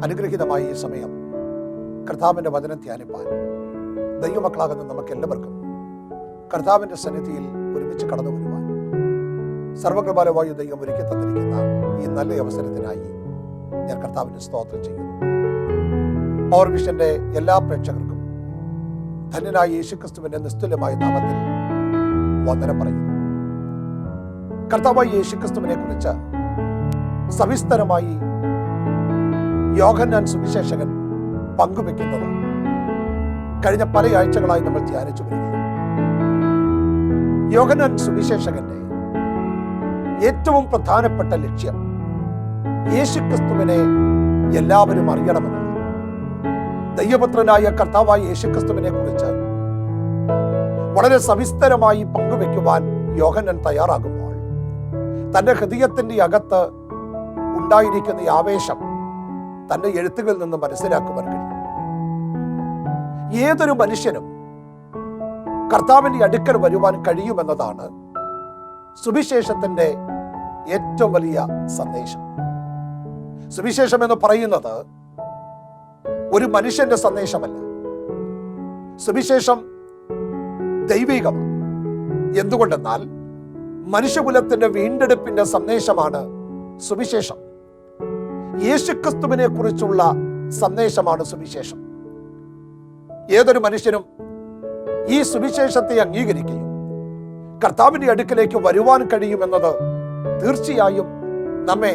അനുഗ്രഹീതമായ ഈ സമയം കർത്താവിൻ്റെ വചനം ധ്യാനിപ്പാൻ ദൈവമക്കളാകുന്ന നമുക്ക് എല്ലാവർക്കും കർത്താവിൻ്റെ സന്നിധിയിൽ ഒരുമിച്ച് കടന്നു വരുവാൻ സർവകൃപാലവായു ദൈവം ഒരുക്കി തന്നിരിക്കുന്ന ഈ നല്ല അവസരത്തിനായി ഞാൻ കർത്താവിന് സ്തോത്രം ചെയ്യുന്നു. പവർ വിഷന്റെ എല്ലാ പ്രേക്ഷകർക്കും ധന്യനായ യേശുക്രിസ്തുവിന്റെ നിസ്തുല്യമായ നാമത്തിൽ വന്ദനം പറയുന്നു. കർത്താവായ യേശുക്രിസ്തുവിനെ കുറിച്ച് സവിസ്തരമായി യോഹന്നാൻ സുവിശേഷകൻ പങ്കുവെക്കുന്നത് കഴിഞ്ഞ പല ആഴ്ചകളായി നമ്മൾ ധ്യാനിച്ചു വരികയാണ്. യോഹന്നാൻ സുവിശേഷകന്റെ ഏറ്റവും പ്രധാനപ്പെട്ട ലക്ഷ്യം യേശുക്രിസ്തുവിനെ എല്ലാവരും അറിയണമെന്നത്. ദൈവപുത്രനായ കർത്താവായ യേശുക്രിസ്തുവിനെ കുറിച്ച് വളരെ സവിസ്തരമായി പങ്കുവെക്കുവാൻ യോഹന്നാൻ തയ്യാറാകുമ്പോൾ തന്റെ ഹൃദയത്തിന്റെ അകത്ത് ഉണ്ടായിരിക്കുന്ന ഈ ആവേശം തന്റെ എഴുത്തുകളിൽ നിന്ന് മനസ്സിലാക്കുവാൻ കഴിയും. ഏതൊരു മനുഷ്യനും കർത്താവിന്റെ അടുക്കൽ വരുവാൻ കഴിയുമെന്നതാണ് സുവിശേഷത്തിന്റെ ഏറ്റവും വലിയ സന്ദേശം. സുവിശേഷം എന്ന് പറയുന്നത് ഒരു മനുഷ്യന്റെ സന്ദേശമല്ല. സുവിശേഷം ദൈവികമാണ്. എന്തുകൊണ്ടെന്നാൽ മനുഷ്യകുലത്തിന്റെ വീണ്ടെടുപ്പിന്റെ സന്ദേശമാണ് സുവിശേഷം. യേശുക്രിസ്തുവിനെ കുറിച്ചുള്ള സന്ദേശമാണ് സുവിശേഷം. ഏതൊരു മനുഷ്യനും ഈ സുവിശേഷത്തെ അംഗീകരിക്കുകയും കർത്താവിന്റെ അടുക്കലേക്ക് വരുവാൻ കഴിയുമെന്നത് തീർച്ചയായും നമ്മെ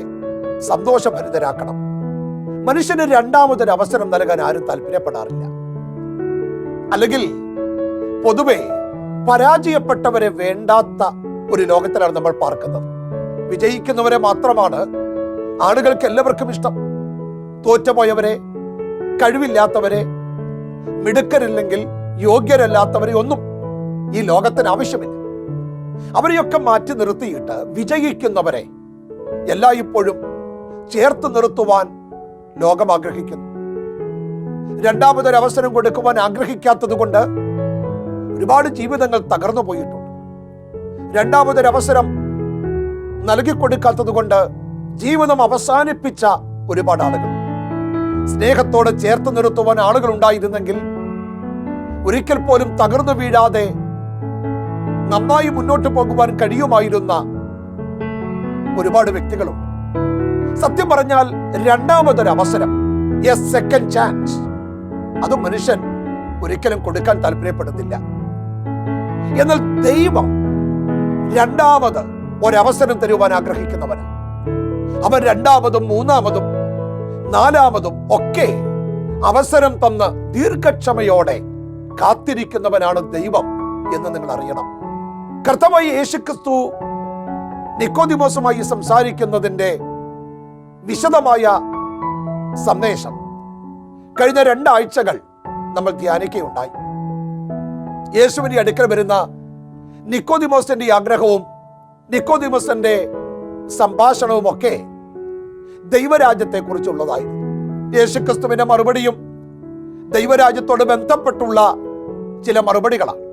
സന്തോഷഭരിതരാക്കണം. മനുഷ്യന് രണ്ടാമതൊരു അവസരം നൽകാൻ ആരും താല്പര്യപ്പെടാറില്ല. അല്ലെങ്കിൽ പൊതുവെ പരാജയപ്പെട്ടവരെ വേണ്ടാത്ത ഒരു ലോകത്തിലാണ് നമ്മൾ പാർക്കുന്നത്. വിജയിക്കുന്നവരെ മാത്രമാണ് ആളുകൾക്ക് എല്ലാവർക്കും ഇഷ്ടം. തോറ്റുപോയവരെ, കഴിവില്ലാത്തവരെ, മിടുക്കരില്ലെങ്കിൽ യോഗ്യരല്ലാത്തവരെ ഒന്നും ഈ ലോകത്തിന് ആവശ്യമില്ല. അവരെയൊക്കെ മാറ്റി നിർത്തിയിട്ട് വിജയിക്കുന്നവരെ എല്ലായ്പ്പോഴും ചേർത്ത് നിർത്തുവാൻ ലോകം ആഗ്രഹിക്കുന്നു. രണ്ടാമതൊരവസരം കൊടുക്കുവാൻ ആഗ്രഹിക്കാത്തത് കൊണ്ട് ഒരുപാട് ജീവിതങ്ങൾ തകർന്നു പോയിട്ടുണ്ട്. രണ്ടാമതൊരവസരം നൽകിക്കൊടുക്കാത്തത് കൊണ്ട് ജീവിതം അവസാനിപ്പിച്ച ഒരുപാട് ആളുകൾ. സ്നേഹത്തോടെ ചേർത്ത് നിർത്തുവാൻ ആളുകൾ ഉണ്ടായിരുന്നെങ്കിൽ ഒരിക്കൽ പോലും തകർന്നു വീഴാതെ നന്നായി മുന്നോട്ട് പോകുവാൻ കഴിയുമായിരുന്ന ഒരുപാട് വ്യക്തികളുണ്ട്. സത്യം പറഞ്ഞാൽ രണ്ടാമതൊരവസരം, എ സെക്കൻഡ് ചാൻസ്, അത് മനുഷ്യൻ ഒരിക്കലും കൊടുക്കാൻ താല്പര്യപ്പെടുന്നില്ല. എന്നാൽ ദൈവം രണ്ടാമത് ഒരവസരം തരുവാൻ ആഗ്രഹിക്കുന്നവന്, അവൻ രണ്ടാമതും മൂന്നാമതും നാലാമതും ഒക്കെ അവസരം തന്ന് ദീർഘക്ഷമയോടെ കാത്തിരിക്കുന്നവനാണ് ദൈവം എന്ന് നിങ്ങൾ അറിയണം. കർത്താവായ യേശുക്രിസ്തു നിക്കോദിമോസുമായി സംസാരിക്കുന്നതിന്റെ വിശദമായ സന്ദേശം കഴിഞ്ഞ 2 ആഴ്ചകൾ നമ്മൾ ധ്യാനിക്കുകയുണ്ടായി. യേശുവിന്റെ അടുക്കൽ വരുന്ന നിക്കോദിമോസിന്റെ ആഗ്രഹവും നിക്കോദിമോസിന്റെ സംഭാഷണവും ഒക്കെ ദൈവരാജ്യത്തെ കുറിച്ചുള്ളതായിരുന്നു. യേശുക്രിസ്തുവിന്റെ മറുപടിയും ദൈവരാജ്യത്തോട് ബന്ധപ്പെട്ടുള്ള ചില മറുപടികളാണ്.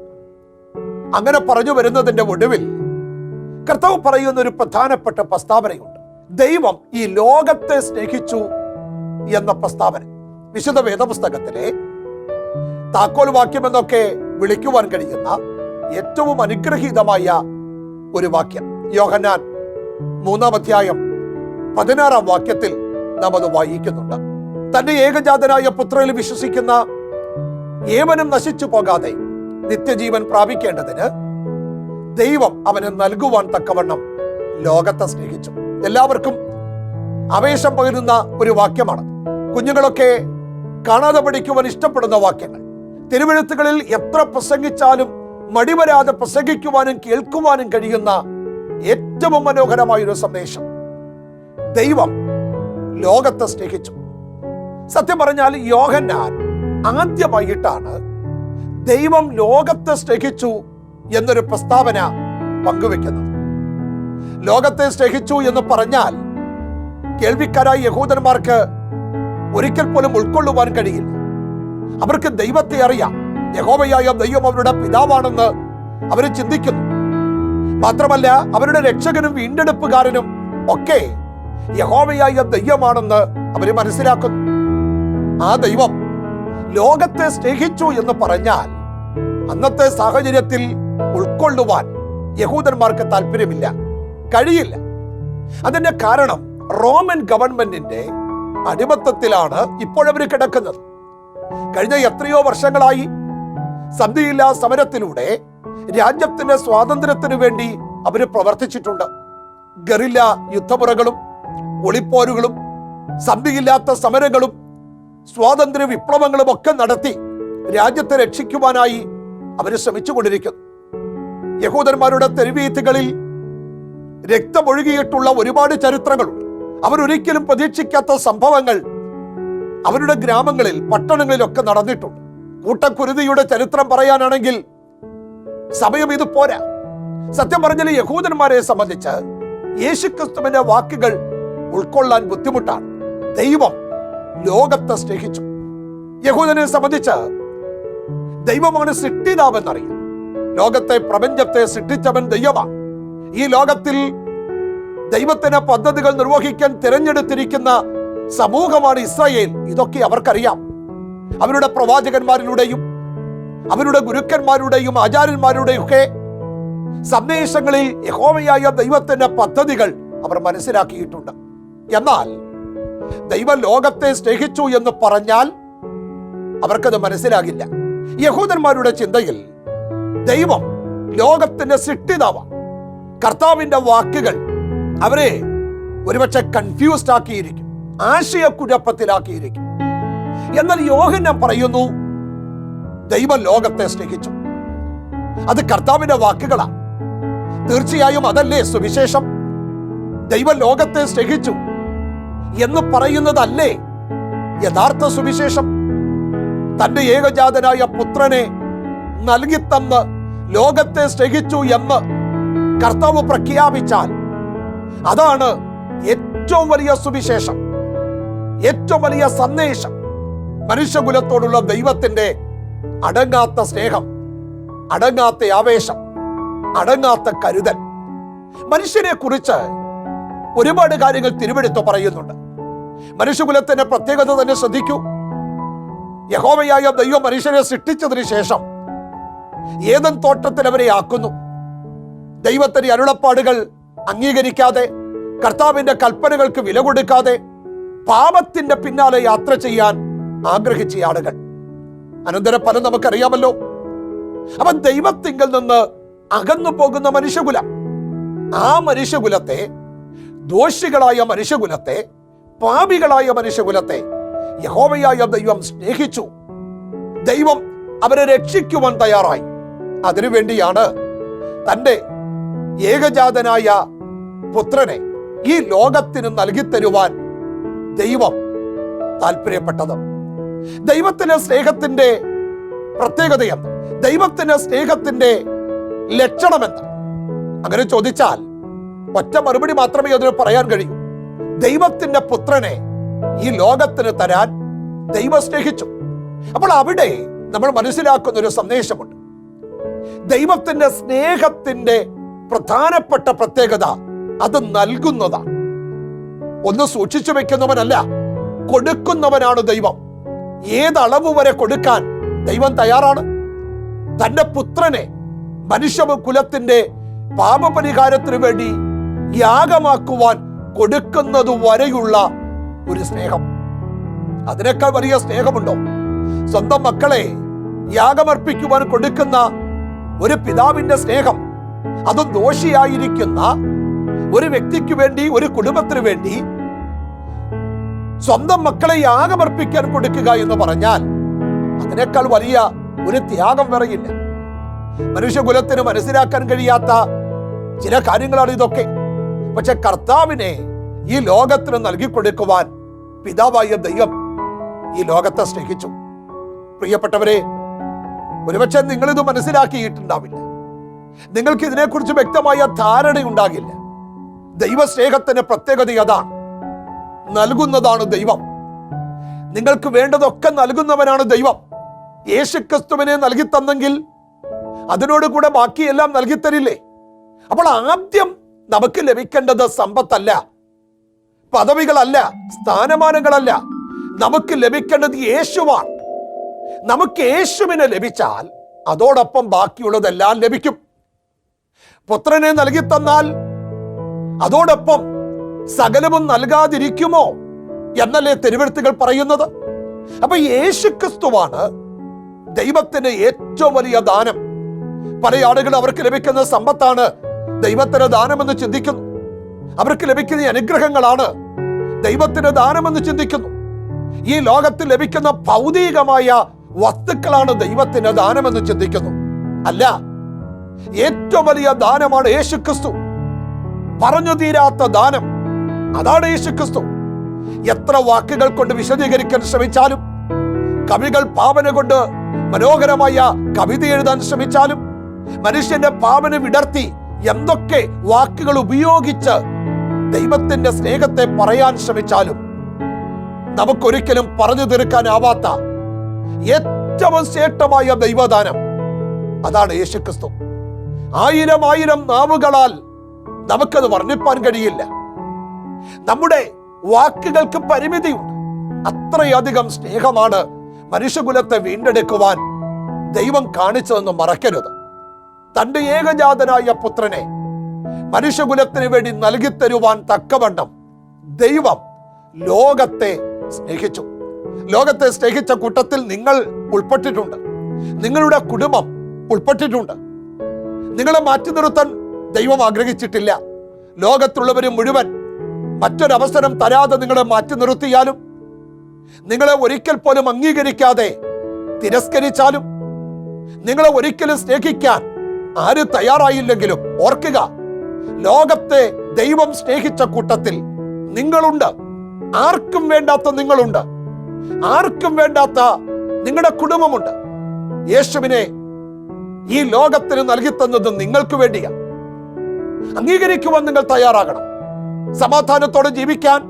അങ്ങനെ പറഞ്ഞു വരുന്നതിന്റെ ഒടുവിൽ കർത്താവ് പറയുന്ന ഒരു പ്രധാനപ്പെട്ട പ്രസ്താവനയുണ്ട്. ദൈവം ഈ ലോകത്തെ സ്നേഹിച്ചു എന്ന പ്രസ്താവന. വിശുദ്ധ വേദപുസ്തകത്തിലെ താക്കോൽ വാക്യം എന്നൊക്കെ വിളിക്കുവാൻ കഴിയുന്ന ഏറ്റവും അനുഗ്രഹീതമായ ഒരു വാക്യം യോഹന്നാൻ 3-ാം അധ്യായം 16-ാം വാക്യത്തിൽ നാം അത് വായിക്കുന്നുണ്ട്. തന്റെ ഏകജാതനായ പുത്രനിൽ വിശ്വസിക്കുന്ന ഏവനും നശിച്ചു പോകാതെ നിത്യജീവൻ പ്രാപിക്കേണ്ടതിന് ദൈവം അവന് നൽകുവാൻ തക്കവണ്ണം ലോകത്തെ സ്നേഹിച്ചു. എല്ലാവർക്കും ആവേശം പകരുന്ന ഒരു വാക്യമാണ്. കുഞ്ഞുങ്ങളൊക്കെ കാണാതെ പഠിക്കുവാൻ ഇഷ്ടപ്പെടുന്ന വാക്യങ്ങൾ. തിരുവെഴുത്തുകളിൽ എത്ര പ്രസംഗിച്ചാലും മടിവരാതെ പ്രസംഗിക്കുവാനും കേൾക്കുവാനും കഴിയുന്ന ഏറ്റവും മനോഹരമായൊരു സന്ദേശം. ദൈവം ലോകത്തെ സ്നേഹിച്ചു. സത്യം പറഞ്ഞാൽ യോഹന്നാൻ ആദ്യമായിട്ടാണ് ദൈവം ലോകത്തെ സ്നേഹിച്ചു എന്നൊരു പ്രസ്താവന പങ്കുവെക്കുന്നത്. ലോകത്തെ സ്നേഹിച്ചു എന്ന് പറഞ്ഞാൽ കേൾവിക്കാരായ യഹൂദന്മാർക്ക് ഒരിക്കൽ പോലും ഉൾക്കൊള്ളുവാൻ കഴിയില്ല. അവർക്ക് ദൈവത്തെ അറിയാം. യഹോവയായ ദൈവം അവരുടെ പിതാവാണെന്ന് അവർ ചിന്തിക്കുന്നു. മാത്രമല്ല അവരുടെ രക്ഷകനും വീണ്ടെടുപ്പുകാരനും ഒക്കെ യഹോവയായ ദൈവമാണെന്ന് അവർ മനസ്സിലാക്കുന്നു. ആ ദൈവം ലോകത്തെ സ്നേഹിച്ചു എന്ന് പറഞ്ഞാൽ അന്നത്തെ സാഹചര്യത്തിൽ ഉൾക്കൊള്ളുവാൻ യഹൂദന്മാർക്ക് താല്പര്യമില്ല, കഴിയില്ല. അതിന്റെ കാരണം റോമൻ ഗവൺമെന്റിന്റെ അടിമത്തത്തിലാണ് ഇപ്പോഴവർ കിടക്കുന്നത്. കഴിഞ്ഞ എത്രയോ വർഷങ്ങളായി സന്ധിയില്ലാ സമരത്തിലൂടെ രാജ്യത്തിന്റെ സ്വാതന്ത്ര്യത്തിനു വേണ്ടി അവർ പ്രവർത്തിച്ചിട്ടുണ്ട്. ഗറില്ല യുദ്ധമുറകളും ഒളിപ്പോരുകളും സന്ധിയില്ലാത്ത സമരങ്ങളും സ്വാതന്ത്ര്യ വിപ്ലവങ്ങളും ഒക്കെ നടത്തി രാജ്യത്തെ രക്ഷിക്കുവാനായി അവർ ശ്രമിച്ചുകൊണ്ടിരിക്കുന്നു. യഹൂദന്മാരുടെ തെരുവീഥികളിൽ രക്തമൊഴുകിയിട്ടുള്ള ഒരുപാട് ചരിത്രങ്ങളുണ്ട്. അവരൊരിക്കലും പ്രതീക്ഷിക്കാത്ത സംഭവങ്ങൾ അവരുടെ ഗ്രാമങ്ങളിൽ പട്ടണങ്ങളിലൊക്കെ നടന്നിട്ടുണ്ട്. കൂട്ടക്കുരുതിയുടെ ചരിത്രം പറയാനാണെങ്കിൽ സമയം ഇത് പോരാ. സത്യം പറഞ്ഞാൽ യഹൂദന്മാരെ സംബന്ധിച്ച് യേശുക്രിസ്തുവിന്റെ വാക്കുകൾ ഉൾക്കൊള്ളാൻ ബുദ്ധിമുട്ടാണ്. ദൈവം ലോകത്തെ സ്നേഹിച്ചു. യഹൂദനെ സംബന്ധിച്ച് ദൈവമാണ് സൃഷ്ടിതാവെന്നറിയാം. ലോകത്തെ പ്രപഞ്ചത്തെ സൃഷ്ടിച്ചവൻ ദൈവമാണ്. ഈ ലോകത്തിൽ ദൈവത്തിന്റെ പദ്ധതികൾ നിർവഹിക്കാൻ തിരഞ്ഞെടുത്തിരിക്കുന്ന സമൂഹമാണ് ഇസ്രായേൽ. ഇതൊക്കെ അവർക്കറിയാം. അവരുടെ പ്രവാചകന്മാരിലൂടെയും അവരുടെ ഗുരുക്കന്മാരുടെയും ആചാര്യന്മാരുടെയും ഒക്കെ സന്ദേശങ്ങളിൽ യഹോവയായ ദൈവത്തിന്റെ പദ്ധതികൾ അവർ മനസ്സിലാക്കിയിട്ടുണ്ട്. എന്നാൽ ദൈവം ലോകത്തെ സ്നേഹിച്ചു എന്ന് പറഞ്ഞാൽ അവർക്കത് മനസ്സിലാകില്ല. യഹൂദന്മാരുടെ ചിന്തയിൽ ദൈവം ലോകത്തിന്റെ സൃഷ്ടിതാവാണ്. കർത്താവിന്റെ വാക്കുകൾ അവരെ ഒരുപക്ഷെ കൺഫ്യൂസ്ഡ് ആക്കിയിരിക്കും, ആശയക്കുഴപ്പത്തിലാക്കിയിരിക്കും. എന്നാൽ യോഹന്നാൻ പറയുന്നു ദൈവം ലോകത്തെ സ്നേഹിച്ചു. അത് കർത്താവിന്റെ വാക്കുകളാണ്. തീർച്ചയായും അതല്ലേ സുവിശേഷം? ദൈവം ലോകത്തെ സ്നേഹിച്ചു എന്ന് പറയുന്നതല്ലേ യഥാർത്ഥ സുവിശേഷം? തന്റെ ഏകജാതനായ പുത്രനെ നൽകിത്തന്ന് ലോകത്തെ സ്നേഹിച്ചു എന്ന് കർത്താവ് പ്രഖ്യാപിച്ചാൽ അതാണ് ഏറ്റവും വലിയ സുവിശേഷം, ഏറ്റവും വലിയ സന്ദേശം. മനുഷ്യകുലത്തോടുള്ള ദൈവത്തിന്റെ അടങ്ങാത്ത സ്നേഹം, അടങ്ങാത്ത ആവേശം, അടങ്ങാത്ത കരുതൽ. മനുഷ്യനെ കുറിച്ച് ഒരുപാട് കാര്യങ്ങൾ തിരുവെടുത്ത് പറയുന്നുണ്ട്. മനുഷ്യകുലത്തിന്റെ പ്രത്യേകത തന്നെ ശ്രദ്ധിക്കൂ. യഹോവയായ ദൈവം മനുഷ്യനെ സൃഷ്ടിച്ചതിന് ശേഷം ഏദൻ തോട്ടത്തിൽ അവരെ ആക്കുന്നു. ദൈവത്തിന്റെ അരുളപ്പാടുകൾ അംഗീകരിക്കാതെ, കർത്താവിന്റെ കൽപ്പനകൾക്ക് വില കൊടുക്കാതെ പാപത്തിന്റെ പിന്നാലെ യാത്ര ചെയ്യാൻ ആഗ്രഹിച്ച ആളുകൾ. അനന്തരഫലം നമുക്കറിയാമല്ലോ. അവൻ ദൈവത്തിങ്കൽ നിന്ന് അകന്നു പോകുന്ന മനുഷ്യകുലം. ആ മനുഷ്യകുലത്തെ, ദോഷികളായ മനുഷ്യകുലത്തെ, പാപികളായ മനുഷ്യകുലത്തെ യഹോവയായ ദൈവം സ്നേഹിച്ചു. ദൈവം അവരെ രക്ഷിക്കുവാൻ തയ്യാറായി. അതിനുവേണ്ടിയാണ് തന്റെ ഏകജാതനായ പുത്രനെ ഈ ലോകത്തിന് നൽകിത്തരുവാൻ ദൈവം താല്പര്യപ്പെട്ടത്. ദൈവത്തിന്റെ സ്നേഹത്തിന്റെ പ്രത്യേകതയെന്ന്, ദൈവത്തിന്റെ സ്നേഹത്തിന്റെ ലക്ഷണമെന്ന് അങ്ങനെ ചോദിച്ചാൽ ഒറ്റ മറുപടി മാത്രമേ അതിന് പറയാൻ കഴിയൂ. ദൈവത്തിന്റെ പുത്രനെ ഈ ലോകത്തിന് തരാൻ ദൈവം സ്നേഹിച്ചു. അപ്പോൾ അവിടെ നമ്മൾ മനസ്സിലാക്കുന്ന ഒരു സന്ദേശമുണ്ട്. ദൈവത്തിന്റെ സ്നേഹത്തിന്റെ പ്രധാനപ്പെട്ട പ്രത്യേകത അത് നൽകുന്നതാണ്. ഒന്ന് സൂക്ഷിച്ചു വെക്കുന്നവനല്ല, കൊടുക്കുന്നവനാണ് ദൈവം. ഏതളവ് വരെ കൊടുക്കാൻ ദൈവം തയ്യാറാണ്. തന്റെ പുത്രനെ മനുഷ്യകുലത്തിന്റെ പാപപരിഹാരത്തിനു വേണ്ടി യാഗമാക്കുവാൻ കൊടുക്കുന്നത് വരെയുള്ള ഒരു സ്നേഹം. അതിനേക്കാൾ വലിയ സ്നേഹമുണ്ടോ? സ്വന്തം മക്കളെ യാഗമർപ്പിക്കുവാൻ കൊടുക്കുന്ന ഒരു പിതാവിന്റെ സ്നേഹം. അതും ദോഷിയായിരിക്കുന്ന ഒരു വ്യക്തിക്ക് വേണ്ടി, ഒരു കുടുംബത്തിന് വേണ്ടി സ്വന്തം മക്കളെ യാഗമർപ്പിക്കാൻ കൊടുക്കുക എന്ന് പറഞ്ഞാൽ അതിനേക്കാൾ വലിയ ഒരു ത്യാഗം വേറെയില്ല. മനുഷ്യകുലത്തിന് മനസ്സിലാക്കാൻ കഴിയാത്ത ചില കാര്യങ്ങളാണ് ഇതൊക്കെ. പക്ഷെ കർത്താവിനെ ഈ ലോകത്തിന് നൽകിക്കൊടുക്കുവാൻ പിതാവായ ദൈവം ഈ ലോകത്തെ സ്നേഹിച്ചു. പ്രിയപ്പെട്ടവരെ, ഒരുപക്ഷെ നിങ്ങളിത് മനസ്സിലാക്കിയിട്ടുണ്ടാവില്ല, നിങ്ങൾക്ക് ഇതിനെക്കുറിച്ച് വ്യക്തമായ ധാരണയുണ്ടാകില്ല. ദൈവസ്നേഹത്തിന്റെ പ്രത്യേകത അതാണ്. നൽകുന്നതാണ് ദൈവം. നിങ്ങൾക്ക് വേണ്ടതൊക്കെ നൽകുന്നവനാണ് ദൈവം. യേശുക്രിസ്തുവിനെ നൽകി തന്നെങ്കിൽ അതിനോട് കൂടെ ബാക്കിയെല്ലാം നൽകിത്തരില്ലേ? അപ്പോൾ ആദ്യം നമുക്ക് ലഭിക്കേണ്ടത് സമ്പത്തല്ല, പദവികളല്ല, സ്ഥാനമാനങ്ങളല്ല. നമുക്ക് ലഭിക്കേണ്ടത് യേശുവാണ്. നമുക്ക് യേശുവിനെ ലഭിച്ചാൽ അതോടൊപ്പം ബാക്കിയുള്ളതെല്ലാം ലഭിക്കും. പുത്രനെ നൽകി തന്നാൽ അതോടൊപ്പം സകലവും നൽകാതിരിക്കുമോ എന്നല്ലേ തിരുവെഴുത്തുകൾ പറയുന്നത്? അപ്പൊ യേശുക്രിസ്തുവാണ് ദൈവത്തിന് ഏറ്റവും വലിയ ദാനം. പല ആളുകൾ അവർക്ക് ലഭിക്കുന്ന സമ്പത്താണ് ദൈവത്തിന് ദാനമെന്ന് ചിന്തിക്കുന്നു. അവർക്ക് ലഭിക്കുന്ന അനുഗ്രഹങ്ങളാണ് ദൈവത്തിന് ദാനമെന്ന് ചിന്തിക്കുന്നു. ഈ ലോകത്തിൽ ലഭിക്കുന്ന ഭൗതികമായ വസ്തുക്കളാണ് ദൈവത്തിന് ദാനമെന്ന് ചിന്തിക്കുന്നു. അല്ല, ഏറ്റവും വലിയ ദാനമാണ് യേശുക്രിസ്തു. പറഞ്ഞു തീരാത്ത ദാനം, അതാണ് യേശുക്രിസ്തു. എത്ര വാക്കുകൾ കൊണ്ട് വിശദീകരിക്കാൻ ശ്രമിച്ചാലും, കവികൾ ഭാവന കൊണ്ട് മനോഹരമായ കവിത എഴുതാൻ ശ്രമിച്ചാലും, മനുഷ്യന്റെ ഭാവന വിടർത്തി എന്തൊക്കെ വാക്കുകൾ ഉപയോഗിച്ച് ദൈവത്തിന്റെ സ്നേഹത്തെ പറയാൻ ശ്രമിച്ചാലും നമുക്കൊരിക്കലും പറഞ്ഞു തീർക്കാനാവാത്ത ഏറ്റവും ശ്രേഷ്ഠമായ ദൈവദാനം അതാണ് യേശുക്രിസ്തു. ആയിരം നാവുകളാൽ നമുക്കത് വർണ്ണിപ്പാൻ കഴിയില്ല. നമ്മുടെ വാക്കുകൾക്ക് പരിമിതിയുണ്ട്. അത്രയധികം സ്നേഹമാണ് മനുഷ്യകുലത്തെ വീണ്ടെടുക്കുവാൻ ദൈവം കാണിച്ചതെന്ന് മറക്കരുത്. തന്റെ ഏകജാതനായ പുത്രനെ മനുഷ്യകുലത്തിന് വേണ്ടി നൽകി തരുവാൻ തക്കവണ്ണം ദൈവം ലോകത്തെ സ്നേഹിച്ചു. ലോകത്തെ സ്നേഹിച്ച കൂട്ടത്തിൽ നിങ്ങൾ ഉൾപ്പെട്ടിട്ടുണ്ട്. നിങ്ങളുടെ കുടുംബം ഉൾപ്പെട്ടിട്ടുണ്ട്. നിങ്ങളെ മാറ്റി നിർത്താൻ ദൈവം ആഗ്രഹിച്ചിട്ടില്ല. ലോകത്തുള്ളവരും മുഴുവൻ മറ്റൊരവസരം തരാതെ നിങ്ങളെ മാറ്റി നിർത്തിയാലും, നിങ്ങളെ ഒരിക്കൽ പോലും അംഗീകരിക്കാതെ തിരസ്കരിച്ചാലും, നിങ്ങളെ ഒരിക്കലും സ്നേഹിക്കാൻ ആര് തയ്യാറായില്ലെങ്കിലും ഓർക്കുക, ലോകത്തെ ദൈവം സ്നേഹിച്ച കൂട്ടത്തിൽ നിങ്ങളുണ്ട്. ആർക്കും വേണ്ടാത്ത നിങ്ങളുണ്ട്. ആർക്കും വേണ്ടാത്ത നിങ്ങളുടെ കുടുംബമുണ്ട്. യേശുവിനെ ഈ ലോകത്തിന് നൽകി തന്നത് നിങ്ങൾക്ക് വേണ്ടിയാണ്. അംഗീകരിക്കുവാൻ നിങ്ങൾ തയ്യാറാകണം. സമാധാനത്തോടെ ജീവിക്കാൻ,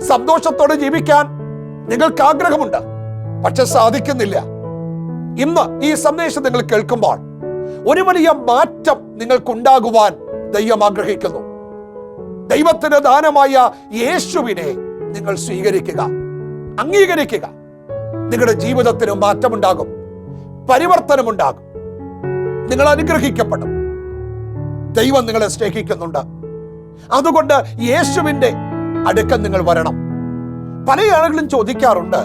സന്തോഷത്തോടെ ജീവിക്കാൻ നിങ്ങൾക്ക് ആഗ്രഹമുണ്ട്. പക്ഷെ സാധിക്കുന്നില്ല. ഇന്ന് ഈ സന്ദേശം നിങ്ങൾ കേൾക്കുമ്പോൾ ഒരു വലിയ മാറ്റം നിങ്ങൾക്കുണ്ടാകുവാൻ ദൈവം ആഗ്രഹിക്കുന്നു. ദൈവത്തിന് ദാനമായ യേശുവിനെ നിങ്ങൾ സ്വീകരിക്കുക, അംഗീകരിക്കുക. നിങ്ങളുടെ ജീവിതത്തിന് മാറ്റമുണ്ടാകും, പരിവർത്തനമുണ്ടാകും. നിങ്ങൾ അനുഗ്രഹിക്കപ്പെടും. ദൈവം നിങ്ങളെ സ്നേഹിക്കുന്നുണ്ട്. അതുകൊണ്ട് യേശുവിന്റെ അടുക്കൽ നിങ്ങൾ വരണം. പല ആളുകളും ചോദിക്കാറുണ്ട്,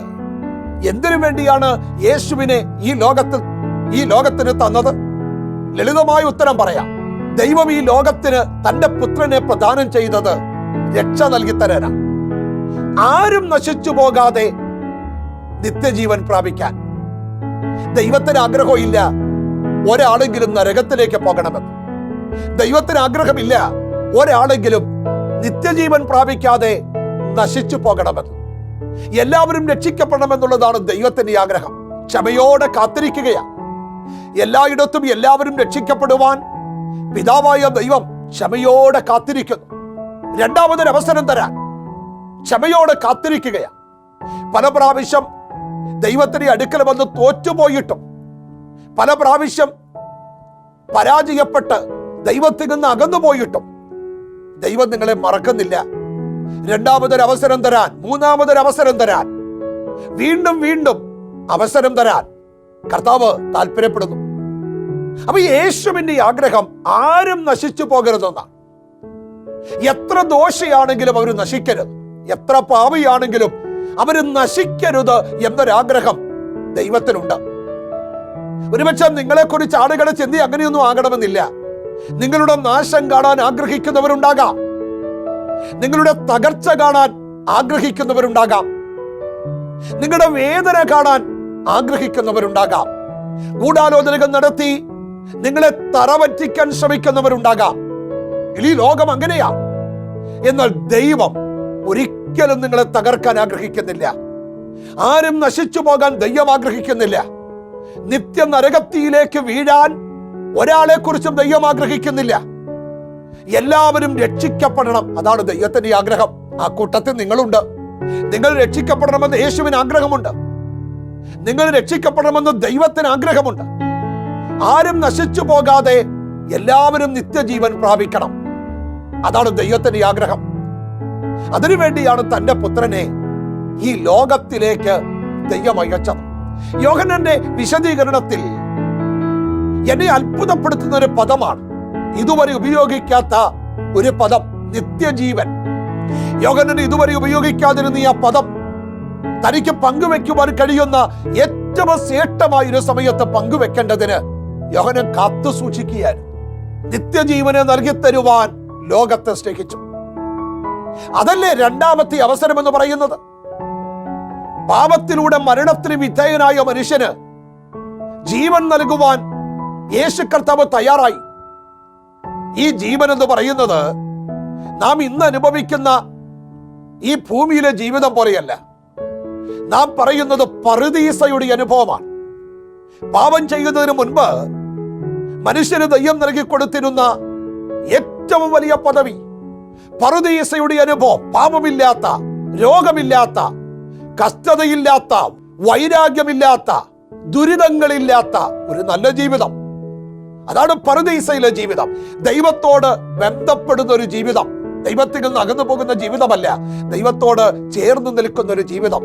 എന്തിനു വേണ്ടിയാണ് യേശുവിനെ ഈ ലോകത്തിന് തന്നത്? ലളിതമായ ഉത്തരം പറയാം. ദൈവം ഈ ലോകത്തിന് തന്റെ പുത്രനെ പ്രദാനം ചെയ്തത് രക്ഷ നൽകി തരാനാണ്. ആരും നശിച്ചു പോകാതെ നിത്യജീവൻ പ്രാപിക്കാൻ. ദൈവത്തിന് ആഗ്രഹമില്ല ഒരാളെങ്കിലും നരകത്തിലേക്ക് പോകണമെന്ന്. ദൈവത്തിന് ആഗ്രഹമില്ല ഒരാളെങ്കിലും നിത്യജീവൻ പ്രാപിക്കാതെ നശിച്ചു പോകണമെന്ന്. എല്ലാവരും രക്ഷിക്കപ്പെടണമെന്നുള്ളതാണ് ദൈവത്തിന്റെ ആഗ്രഹം. ക്ഷമയോടെ കാത്തിരിക്കുകയാണ്. എല്ലായിടത്തും എല്ലാവരും രക്ഷിക്കപ്പെടുവാൻ പിതാവായ ദൈവം ക്ഷമയോടെ കാത്തിരിക്കുന്നു. രണ്ടാമതൊരവസരം തരാൻ ക്ഷമയോടെ കാത്തിരിക്കുകയാണ്. പല പ്രാവശ്യം ദൈവത്തിന്റെ അടുക്കൽ വന്ന് തോറ്റുപോയിട്ടും, പല പ്രാവശ്യം പരാജയപ്പെട്ട് ദൈവത്തിൽ നിന്ന് അകന്നുപോയിട്ടും ദൈവം നിങ്ങളെ മറക്കുന്നില്ല. രണ്ടാമതൊരവസരം തരാൻ, മൂന്നാമതൊരവസരം തരാൻ, വീണ്ടും വീണ്ടും അവസരം തരാൻ കർത്താവ് താല്പര്യപ്പെടുന്നു. അപ്പൊ യേശുവിന്റെ ആഗ്രഹം ആരും നശിച്ചു പോകരുതെന്നാണ്. എത്ര ദോഷിയാണെങ്കിലും അവർ നശിക്കരുത്, എത്ര പാപിയാണെങ്കിലും അവർ നശിക്കരുത് എന്നൊരാഗ്രഹം ദൈവത്തിനുണ്ട്. ഒരുപക്ഷെ നിങ്ങളെക്കുറിച്ച് ആളുകളെ ചിന്തി അങ്ങനെയൊന്നും ആകണമെന്നില്ല. നിങ്ങളുടെ നാശം കാണാൻ ആഗ്രഹിക്കുന്നവരുണ്ടാകാം, നിങ്ങളുടെ തകർച്ച കാണാൻ ആഗ്രഹിക്കുന്നവരുണ്ടാകാം, നിങ്ങളുടെ വേദന കാണാൻ ആഗ്രഹിക്കുന്നവരുണ്ടാകാം, ഗൂഢാലോചനകൾ നടത്തി നിങ്ങളെ തറപറ്റിക്കാൻ ശ്രമിക്കുന്നവരുണ്ടാകാം. ഈ ലോകം അങ്ങനെയാ. എന്നാൽ ദൈവം ഒരിക്കലും നിങ്ങളെ തകർക്കാൻ ആഗ്രഹിക്കുന്നില്ല. ആരും നശിച്ചു പോകാൻ ദൈവം ആഗ്രഹിക്കുന്നില്ല. നിത്യ നരകത്തിയിലേക്ക് വീഴാൻ ഒരാളെ കുറിച്ചും ദൈവം ആഗ്രഹിക്കുന്നില്ല. എല്ലാവരും രക്ഷിക്കപ്പെടണം, അതാണ് ദൈവത്തിന്റെ ആഗ്രഹം. ആ കൂട്ടത്തിൽ നിങ്ങളുണ്ട്. നിങ്ങൾ രക്ഷിക്കപ്പെടണമെന്ന് യേശുവിന് ആഗ്രഹമുണ്ട്. നിങ്ങൾ രക്ഷിക്കപ്പെടണമെന്ന് ദൈവത്തിന് ആഗ്രഹമുണ്ട്. ആരും നശിച്ചു പോകാതെ എല്ലാവരും നിത്യജീവൻ പ്രാപിക്കണം, അതാണ് ദൈവത്തിന്റെ ആഗ്രഹം. അതിനുവേണ്ടിയാണ് തന്റെ പുത്രനെ ഈ ലോകത്തിലേക്ക് ദൈവം അയച്ചത്. യോഹന്നാന്റെ വിശദീകരണത്തിൽ എന്നെ അത്ഭുതപ്പെടുത്തുന്ന ഒരു പദമാണ്, ഇതുവരെ ഉപയോഗിക്കാത്ത ഒരു പദം, നിത്യജീവൻ. യോഹന്നാൻ ഇതുവരെ ഉപയോഗിക്കാതിരുന്ന ഈ പദം തനിക്ക് പങ്കുവെക്കുവാൻ കഴിയുന്ന ഏറ്റവും ശ്രേഷ്ഠമായ ഒരു സമയത്ത് പങ്കുവെക്കേണ്ടതിന് യോഹന്നാൻ കാത്തു സൂക്ഷിക്കുകയായിരുന്നു. നിത്യജീവനെ നൽകി തരുവാൻ ലോകത്തെ സ്നേഹിച്ചു. അതല്ലേ രണ്ടാമത്തെ അവസരം എന്ന് പറയുന്നത്. പാപത്തിലൂടെ മരണത്തിന് വിധേയനായ മനുഷ്യന് ജീവൻ നൽകുവാൻ യേശു കർത്താവ് തയ്യാറായി. ഈ ജീവൻ എന്ന് പറയുന്നത് നാം ഇന്ന് അനുഭവിക്കുന്ന ഈ ഭൂമിയിലെ ജീവിതം പോലെയല്ല. നാം പറയുന്നത് പറുദീസയുടെ അനുഭവമാണ്. പാപം ചെയ്യുന്നതിന് മുൻപ് മനുഷ്യന് ദൈവം നൽകിക്കൊടുത്തിരുന്ന ഏറ്റവും വലിയ പദവി, പറുദീസയുടെ അനുഭവം. പാപമില്ലാത്ത, രോഗമില്ലാത്ത, കഷ്ടതയില്ലാത്ത, വൈരാഗ്യമില്ലാത്ത, ദുരിതങ്ങളില്ലാത്ത ഒരു നല്ല ജീവിതം. അതാണ് പറുദീസയിലെ ജീവിതം. ദൈവത്തോട് ബന്ധപ്പെടുന്ന ഒരു ജീവിതം, ദൈവത്തിൽ നിന്ന് അകന്നു പോകുന്ന ജീവിതമല്ല, ദൈവത്തോട് ചേർന്ന് നിൽക്കുന്ന ഒരു ജീവിതം,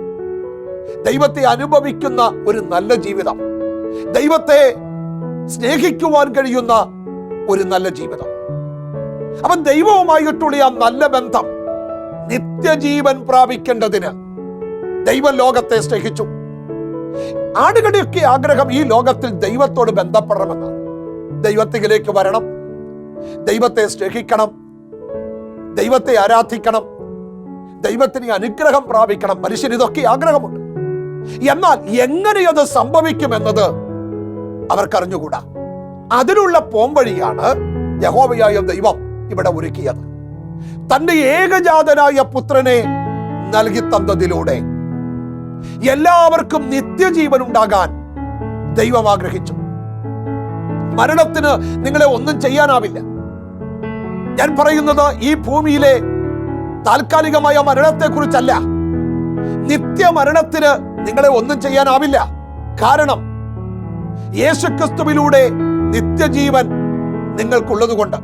ദൈവത്തെ അനുഭവിക്കുന്ന ഒരു നല്ല ജീവിതം, ദൈവത്തെ സ്നേഹിക്കുവാൻ കഴിയുന്ന ഒരു നല്ല ജീവിതം. അവൻ ദൈവവുമായിട്ടുള്ള ആ നല്ല ബന്ധം, നിത്യജീവൻ പ്രാപിക്കേണ്ടതിന് ദൈവം ലോകത്തെ സ്നേഹിച്ചു. ആടുകളുടെയൊക്കെ ആഗ്രഹം ഈ ലോകത്തിൽ ദൈവത്തോട് ബന്ധപ്പെടണമെന്നാണ്. ദൈവത്തിലേക്ക് വരണം, ദൈവത്തെ സ്നേഹിക്കണം, ദൈവത്തെ ആരാധിക്കണം, ദൈവത്തിന് അനുഗ്രഹം പ്രാപിക്കണം. മനുഷ്യന് ഇതൊക്കെ ആഗ്രഹമുണ്ട്. എന്നാൽ എങ്ങനെയത് സംഭവിക്കുമെന്നത് അവർക്കറിഞ്ഞുകൂടാ. അതിനുള്ള പോംവഴിയാണ് യഹോവയായ ദൈവം ഇവിടെ ഒരുക്കിയത്. തന്റെ ഏകജാതനായ പുത്രനെ നൽകി തന്നതിലൂടെ എല്ലാവർക്കും നിത്യജീവൻ ഉണ്ടാകാൻ ദൈവം ആഗ്രഹിച്ചു. മരണത്തിന് നിങ്ങളെ ഒന്നും ചെയ്യാനാവില്ല. ഞാൻ പറയുന്നത് ഈ ഭൂമിയിലെ താൽക്കാലികമായ മരണത്തെക്കുറിച്ചല്ല. നിത്യമരണത്തിന് നിങ്ങളെ ഒന്നും ചെയ്യാനാവില്ല. കാരണം യേശുക്രിസ്തുവിലൂടെ നിത്യജീവൻ നിങ്ങൾക്കുള്ളതുകൊണ്ട്.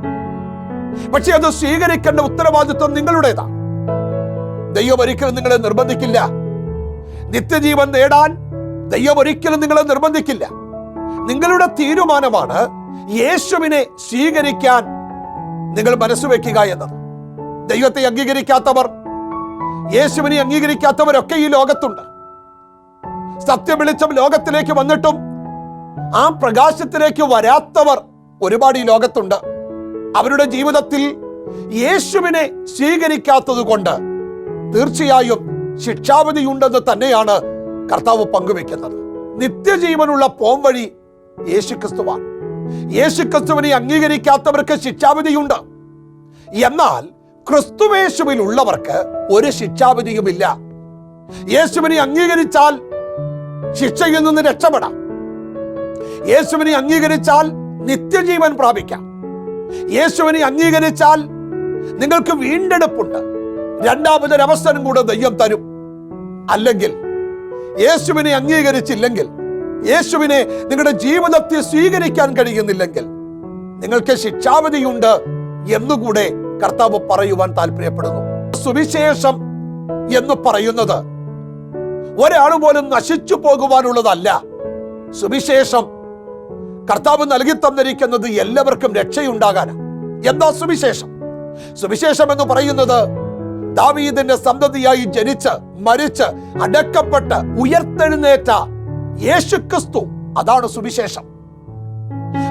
പക്ഷെ അത് സ്വീകരിക്കേണ്ട ഉത്തരവാദിത്വം നിങ്ങളുടേതാണ്. ദൈവം ഒരിക്കലും നിങ്ങളെ നിർബന്ധിക്കില്ല. നിത്യജീവൻ നേടാൻ ദൈവം ഒരിക്കലും നിങ്ങളെ നിർബന്ധിക്കില്ല. നിങ്ങളുടെ തീരുമാനമാണ് യേശുവിനെ സ്വീകരിക്കാൻ നിങ്ങൾ മനസ്സുവെക്കുക എന്നത്. ദൈവത്തെ അംഗീകരിക്കാത്തവർ, യേശുവിനെ അംഗീകരിക്കാത്തവരൊക്കെ ഈ ലോകത്തുണ്ട്. സത്യം വെളിച്ചം ലോകത്തിലേക്ക് വന്നിട്ടും ആ പ്രകാശത്തിലേക്ക് വരാത്തവർ ഒരുപാട് ഈ ലോകത്തുണ്ട്. അവരുടെ ജീവിതത്തിൽ യേശുവിനെ സ്വീകരിക്കാത്തത് കൊണ്ട് തീർച്ചയായും ശിക്ഷാവിധിയുണ്ടെന്ന് തന്നെയാണ് കർത്താവ് പങ്കുവെക്കുന്നത്. നിത്യജീവനുള്ള പോംവഴി യേശുക്രിസ്തുവാണ്. യേശുക്രിസ്തുവിനെ അംഗീകരിക്കാത്തവർക്ക് ശിക്ഷാവിധിയുണ്ട്. എന്നാൽ ക്രിസ്തുവേശുവിലുള്ളവർക്ക് ഒരു ശിക്ഷാവിധിയുമില്ല. യേശുവിനെ അംഗീകരിച്ചാൽ ശിക്ഷയിൽ നിന്ന് രക്ഷപ്പെടാം. യേശുവിനെ അംഗീകരിച്ചാൽ നിത്യജീവൻ പ്രാപിക്കാം. യേശുവിനെ അംഗീകരിച്ചാൽ നിങ്ങൾക്ക് വീണ്ടെടുപ്പുണ്ട്. രണ്ടാമതൊരവസരം കൂടെ ദൈവം തരും. അല്ലെങ്കിൽ യേശുവിനെ അംഗീകരിച്ചില്ലെങ്കിൽ, യേശുവിനെ നിങ്ങളുടെ ജീവിതത്തിൽ സ്വീകരിക്കാൻ കഴിയുന്നില്ലെങ്കിൽ നിങ്ങൾക്ക് ശിക്ഷാവിധിയുണ്ട് എന്നുകൂടെ കർത്താവ് പറയുവാൻ താല്പര്യപ്പെടുന്നു. സുവിശേഷം എന്ന് പറയുന്നത് ഒരാൾ പോലും നശിച്ചു പോകുവാനുള്ളതല്ല. സുവിശേഷം കർത്താവ് നൽകി തന്നിരിക്കുന്നത് എല്ലാവർക്കും രക്ഷയുണ്ടാകാനാണ്. എന്താ സുവിശേഷം? സുവിശേഷം എന്ന് പറയുന്നത് ദാവീദിന്റെ സന്തതിയായി ജനിച്ച് മരിച്ച് അടക്കപ്പെട്ട് ഉയർത്തെഴുന്നേറ്റ യേശുക്രിസ്തു, അതാണ് സുവിശേഷം.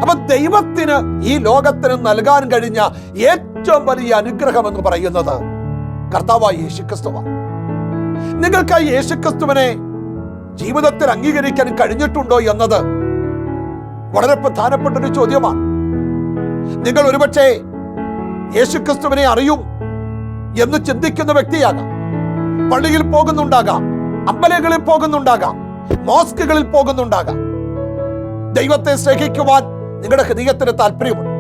അപ്പൊ ദൈവത്തിന് ഈ ലോകത്തിന് നൽകാൻ കഴിഞ്ഞ ഏറ്റവും വലിയ അനുഗ്രഹം എന്ന് പറയുന്നത് കർത്താവായ യേശുക്രിസ്തുവാണ്. നിങ്ങൾക്ക് ആ യേശുക്രിസ്തുവിനെ ജീവിതത്തിൽ അംഗീകരിക്കാൻ കഴിഞ്ഞിട്ടുണ്ടോ എന്നത് വളരെ പ്രധാനപ്പെട്ട ഒരു ചോദ്യമാണ്. നിങ്ങൾ ഒരുപക്ഷെ യേശുക്രിസ്തുവിനെ അറിയും എന്ന് ചിന്തിക്കുന്ന വ്യക്തിയാകാം. പള്ളിയിൽ പോകുന്നുണ്ടാകാം, അമ്പലങ്ങളിൽ പോകുന്നുണ്ടാകാം, മോസ്കുകളിൽ പോകുന്നുണ്ടാകാം. ദൈവത്തെ സ്നേഹിക്കുവാൻ നിങ്ങളുടെ ഹൃദയത്തിന് താല്പര്യമുണ്ട്.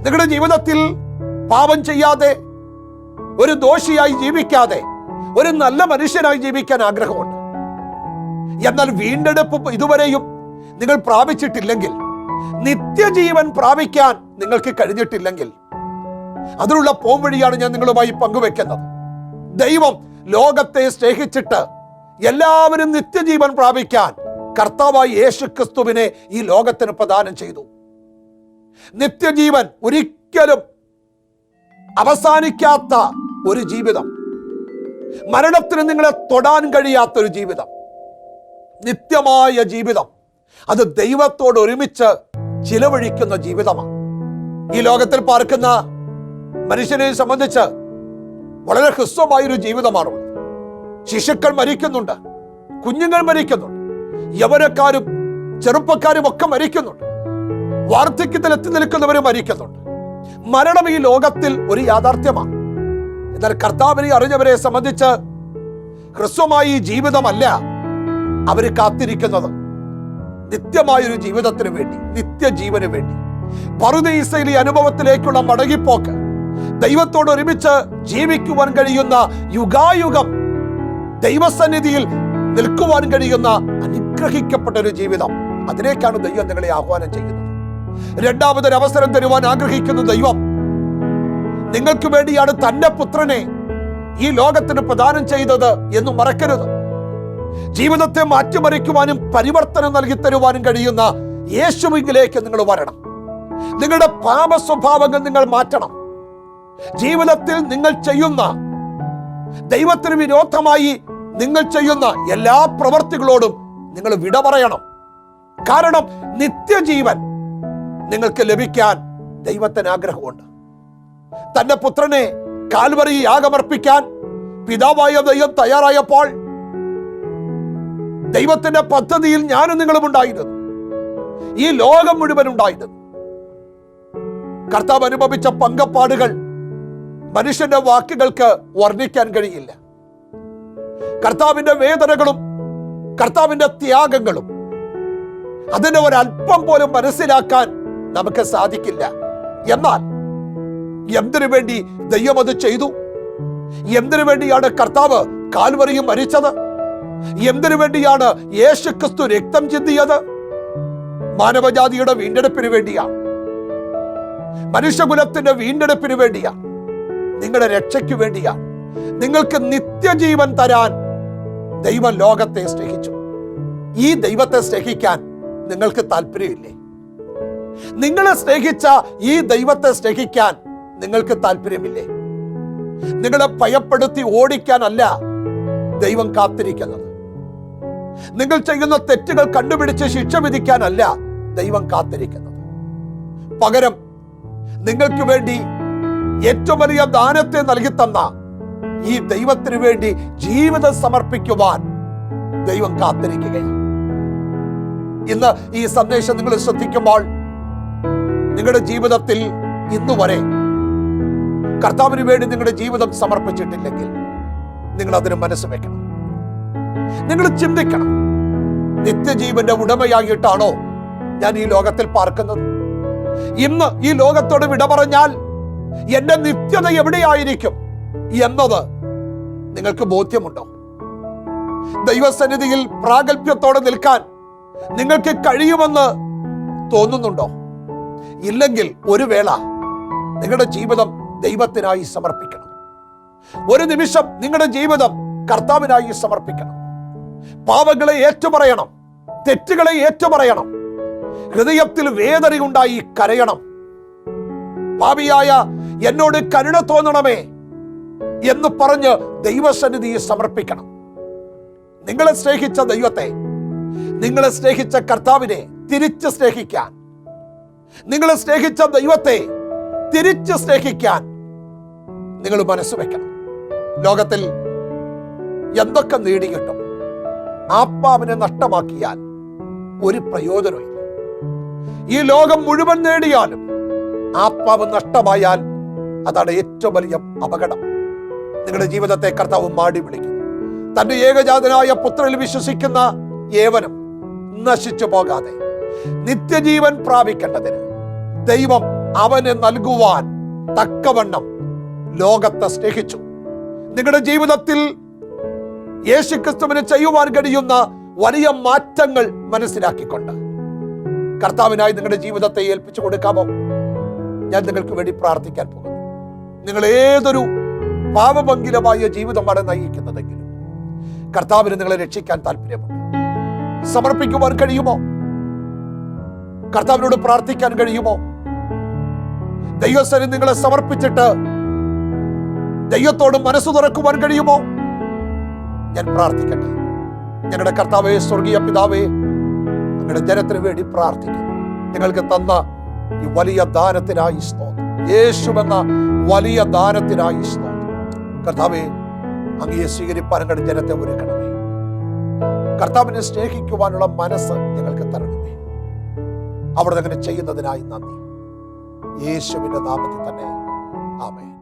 നിങ്ങളുടെ ജീവിതത്തിൽ പാപം ചെയ്യാതെ, ഒരു ദോഷിയായി ജീവിക്കാതെ, ഒരു നല്ല മനുഷ്യനായി ജീവിക്കാൻ ആഗ്രഹമുണ്ട്. എന്നാൽ വീണ്ടെടുപ്പ് ഇതുവരെയും നിങ്ങൾ പ്രാപിച്ചിട്ടില്ലെങ്കിൽ, നിത്യജീവൻ പ്രാപിക്കാൻ നിങ്ങൾക്ക് കഴിഞ്ഞിട്ടില്ലെങ്കിൽ, അതിനുള്ള പോംവഴിയാണ് ഞാൻ നിങ്ങളുമായി പങ്കുവെക്കുന്നത്. ദൈവം ലോകത്തെ സ്നേഹിച്ചിട്ട് എല്ലാവരും നിത്യജീവൻ പ്രാപിക്കാൻ കർത്താവായ യേശുക്രിസ്തുവിനെ ഈ ലോകത്തിന് പ്രദാനം ചെയ്തു. നിത്യജീവൻ, ഒരിക്കലും അവസാനിക്കാത്ത ഒരു ജീവിതം, മരണത്തിന് നിങ്ങളെ തൊടാൻ കഴിയാത്തൊരു ജീവിതം, നിത്യമായ ജീവിതം, അത് ദൈവത്തോട് ഒരുമിച്ച് ചിലവഴിക്കുന്ന ജീവിതമാണ്. ഈ ലോകത്തിൽ പാർക്കുന്ന മനുഷ്യനെ സംബന്ധിച്ച് വളരെ ഹ്രസ്വമായൊരു ജീവിതമാണുള്ളത്. ശിശുക്കൾ മരിക്കുന്നുണ്ട്, കുഞ്ഞുങ്ങൾ മരിക്കുന്നുണ്ട്, യൗവനക്കാരും ചെറുപ്പക്കാരും ഒക്കെ മരിക്കുന്നുണ്ട്, വാർദ്ധക്യത്തിൽ എത്തി നിൽക്കുന്നവരും മരിക്കുന്നുണ്ട്. മരണം ഈ ലോകത്തിൽ ഒരു യാഥാർത്ഥ്യമാണ്. എന്നാൽ കർത്താവിനെ അറിഞ്ഞവരെ സംബന്ധിച്ച് ഹ്രസ്വമായി ഈ ജീവിതമല്ല അവര് കാത്തിരിക്കുന്നത്. നിത്യമായൊരു ജീവിതത്തിന് വേണ്ടി, നിത്യജീവന് വേണ്ടി, പറുദീസയിലെ അനുഭവത്തിലേക്കുള്ള മടങ്ങിപ്പോക്ക്, ദൈവത്തോട് ഒരുമിച്ച് ജീവിക്കുവാൻ കഴിയുന്ന യുഗായുഗം ദൈവസന്നിധിയിൽ നിൽക്കുവാൻ കഴിയുന്ന അനുഗ്രഹിക്കപ്പെട്ട ഒരു ജീവിതം, അതിലേക്കാണ് ദൈവം നിങ്ങളെ ആഹ്വാനം ചെയ്യുന്നത്. രണ്ടാമതൊരു അവസരം തരുവാൻ ആഗ്രഹിക്കുന്ന ദൈവം നിങ്ങൾക്ക് വേണ്ടിയാണ് തന്റെ പുത്രനെ ഈ ലോകത്തിന് പ്രദാനം ചെയ്തത് എന്ന് മറക്കരുത്. ജീവിതത്തെ മാറ്റിമറിക്കുവാനും പരിവർത്തനം നൽകി തരുവാനും കഴിയുന്ന യേശുവിലേക്ക് നിങ്ങൾ വരണം. നിങ്ങളുടെ പാപ സ്വഭാവങ്ങൾ നിങ്ങൾ മാറ്റണം. ജീവിതത്തിൽ നിങ്ങൾ ചെയ്യുന്ന, ദൈവത്തിന് വിരോധമായി നിങ്ങൾ ചെയ്യുന്ന എല്ലാ പ്രവർത്തികളോടും നിങ്ങൾ വിട പറയണം. കാരണം നിത്യജീവൻ നിങ്ങൾക്ക് ലഭിക്കാൻ ദൈവത്തിന് ആഗ്രഹമുണ്ട്. തന്റെ പുത്രനെ കാൽവറി യാഗമർപ്പിക്കാൻ പിതാവായ ദൈവം തയ്യാറായപ്പോൾ ദൈവത്തിന്റെ പദ്ധതിയിൽ ഞാനും നിങ്ങളും ഉണ്ടായിരുന്നു, ഈ ലോകം മുഴുവൻ ഉണ്ടായിരുന്നു. കർത്താവ് അനുഭവിച്ച പങ്കപ്പാടുകൾ മനുഷ്യന്റെ വാക്കുകൾക്ക് വർണ്ണിക്കാൻ കഴിയില്ല. കർത്താവിന്റെ വേദനകളും കർത്താവിന്റെ ത്യാഗങ്ങളും അതിനെ ഒരല്പം പോലും മനസ്സിലാക്കാൻ നമുക്ക് സാധിക്കില്ല. എന്നാൽ എന്തിനു വേണ്ടി ദൈവം അത് ചെയ്തു? എന്തിനു വേണ്ടിയാണ് കർത്താവ് കാൽവറിയിൽ മരിച്ചത്? എന്തിനു വേണ്ടിയാണ് യേശുക്രിസ്തു രക്തം ചിന്തിയത്? മാനവജാതിയുടെ വീണ്ടെടുപ്പിന് വേണ്ടിയാണ്, മനുഷ്യകുലത്തിന്റെ വീണ്ടെടുപ്പിന് വേണ്ടിയാണ്, നിങ്ങളുടെ രക്ഷയ്ക്ക് വേണ്ടിയാണ്. നിങ്ങൾക്ക് നിത്യജീവൻ തരാൻ ദൈവം ലോകത്തെ സ്നേഹിച്ചു. ഈ ദൈവത്തെ സ്നേഹിക്കാൻ നിങ്ങൾക്ക് താല്പര്യമില്ലേ? നിങ്ങളെ സ്നേഹിച്ച ഈ ദൈവത്തെ സ്നേഹിക്കാൻ നിങ്ങൾക്ക് താല്പര്യമില്ലേ? നിങ്ങളെ ഭയപ്പെടുത്തി ഓടിക്കാനല്ല ദൈവം കാത്തിരിക്കുന്നത്. നിങ്ങൾ ചെയ്യുന്ന തെറ്റുകൾ കണ്ടുപിടിച്ച് ശിക്ഷ വിധിക്കാനല്ല ദൈവം കാത്തിരിക്കുന്നത്. പകരം നിങ്ങൾക്ക് വേണ്ടി ഏറ്റവും വലിയ ദാനത്തെ നൽകി തന്ന ഈ ദൈവത്തിന് വേണ്ടി ജീവിതം സമർപ്പിക്കുവാൻ ദൈവം കാത്തിരിക്കുകയാണ്. ഇന്ന് ഈ സന്ദേശം നിങ്ങൾ ശ്രദ്ധിക്കുമ്പോൾ നിങ്ങളുടെ ജീവിതത്തിൽ ഇന്നുവരെ കർത്താവിന് വേണ്ടി നിങ്ങളുടെ ജീവിതം സമർപ്പിച്ചിട്ടില്ലെങ്കിൽ നിങ്ങൾ അതിന് മനസ്സ് വെക്കണം. നിങ്ങൾ ചിന്തിക്കണം, നിത്യജീവന്റെ ഉടമയായിട്ടാണോ ഞാൻ ഈ ലോകത്തിൽ പാർക്കുന്നത്? ഇന്ന് ഈ ലോകത്തോട് വിട പറഞ്ഞാൽ എന്റെ നിത്യത എവിടെയായിരിക്കും എന്നത് നിങ്ങൾക്ക് ബോധ്യമുണ്ടോ? ദൈവസന്നിധിയിൽ പ്രാഗൽഭ്യത്തോടെ നിൽക്കാൻ നിങ്ങൾക്ക് കഴിയുമെന്ന് തോന്നുന്നുണ്ടോ? ഇല്ലെങ്കിൽ ഒരു വേള നിങ്ങളുടെ ജീവിതം ദൈവത്തിനായി സമർപ്പിക്കണം. ഒരു നിമിഷം നിങ്ങളുടെ ജീവിതം കർത്താവിനായി സമർപ്പിക്കണം. പാപങ്ങളെ ഏറ്റുപറയണം, തെറ്റുകളെ ഏറ്റുപറയണം, ഹൃദയത്തിൽ വേദനയുണ്ടായി കരയണം. പാപിയായ എന്നോട് കരുണ തോന്നണമേ എന്ന് പറഞ്ഞ് ദൈവസന്നിധിയെ സമർപ്പിക്കണം. നിങ്ങളെ സ്നേഹിച്ച ദൈവത്തെ, നിങ്ങളെ സ്നേഹിച്ച കർത്താവിനെ തിരിച്ച് സ്നേഹിക്കാൻ, നിങ്ങളെ സ്നേഹിച്ച ദൈവത്തെ തിരിച്ച് സ്നേഹിക്കാൻ നിങ്ങൾ മനസ്സ് വെക്കണം. ലോകത്തിൽ എന്തൊക്കെ നേടിയിട്ടും ആത്മാവിനെ നഷ്ടമാക്കിയാൽ ഒരു പ്രയോജനമില്ല. ഈ ലോകം മുഴുവൻ നേടിയാലും ആത്മാവ് നഷ്ടമായാൽ അതാണ് ഏറ്റവും വലിയ അപകടം. നിങ്ങളുടെ ജീവിതത്തെ കർത്താവ് മാടി വിളിക്കുന്നു. തന്റെ ഏകജാതനായ പുത്രനിൽ വിശ്വസിക്കുന്ന ഏവനും നശിച്ചു പോകാതെ നിത്യജീവൻ പ്രാപിക്കേണ്ടതിന് ദൈവം അവന് നൽകുവാൻ തക്കവണ്ണം ലോകത്തെ സ്നേഹിച്ചു. നിങ്ങളുടെ ജീവിതത്തിൽ യേശുക്രിസ്തുവിന് ചെയ്യുവാൻ കഴിയുന്ന വലിയ മാറ്റങ്ങൾ മനസ്സിലാക്കിക്കൊണ്ട് കർത്താവിനായി നിങ്ങളുടെ ജീവിതത്തെ ഏൽപ്പിച്ചു കൊടുക്കാമോ? ഞാൻ നിങ്ങൾക്ക് വേണ്ടി പ്രാർത്ഥിക്കാൻ പോകുന്നു. നിങ്ങൾ ഏതൊരു പാപഭംഗിലമായ ജീവിതമാണ് നയിക്കുന്നതെങ്കിലും കർത്താവിന് നിങ്ങളെ രക്ഷിക്കാൻ താല്പര്യമുണ്ട്. സമർപ്പിക്കുവാൻ കഴിയുമോ? കർത്താവിനോട് പ്രാർത്ഥിക്കാൻ കഴിയുമോ? ദൈവസന്നിധിയിൽ നിങ്ങളെ സമർപ്പിച്ചിട്ട് ദൈവത്തോട് മനസ്സ് തുറക്കുവാൻ കഴിയുമോ? ഞാൻ പ്രാർത്ഥിക്കട്ടെ. ഞങ്ങളുടെ കർത്താവേ, സ്വർഗീയ പിതാവേ, ഞങ്ങളുടെ ജനത്തിന് വേണ്ടി പ്രാർത്ഥിക്കുന്നു. ഞങ്ങൾക്ക് തന്ന ഈ വലിയ ദാനത്തിനായി സ്തോത്രം. യേശുവെന്ന വലിയ ദാനത്തിനായി സ്തോത്രം. കർത്താവേ, അങ്ങയെ സ്വീകരിപ്പാൻ ഞങ്ങളുടെ ജനത്തെ ഒരുക്കണമേ. കർത്താവിനെ സ്നേഹിക്കുവാനുള്ള മനസ്സ് ഞങ്ങൾക്ക് തരണമേ. അവിടെ അങ്ങനെ ചെയ്യുന്നതിനായി നന്ദി. യേശുവിന്റെ നാമത്തിൽ തന്നെ ആമേൻ.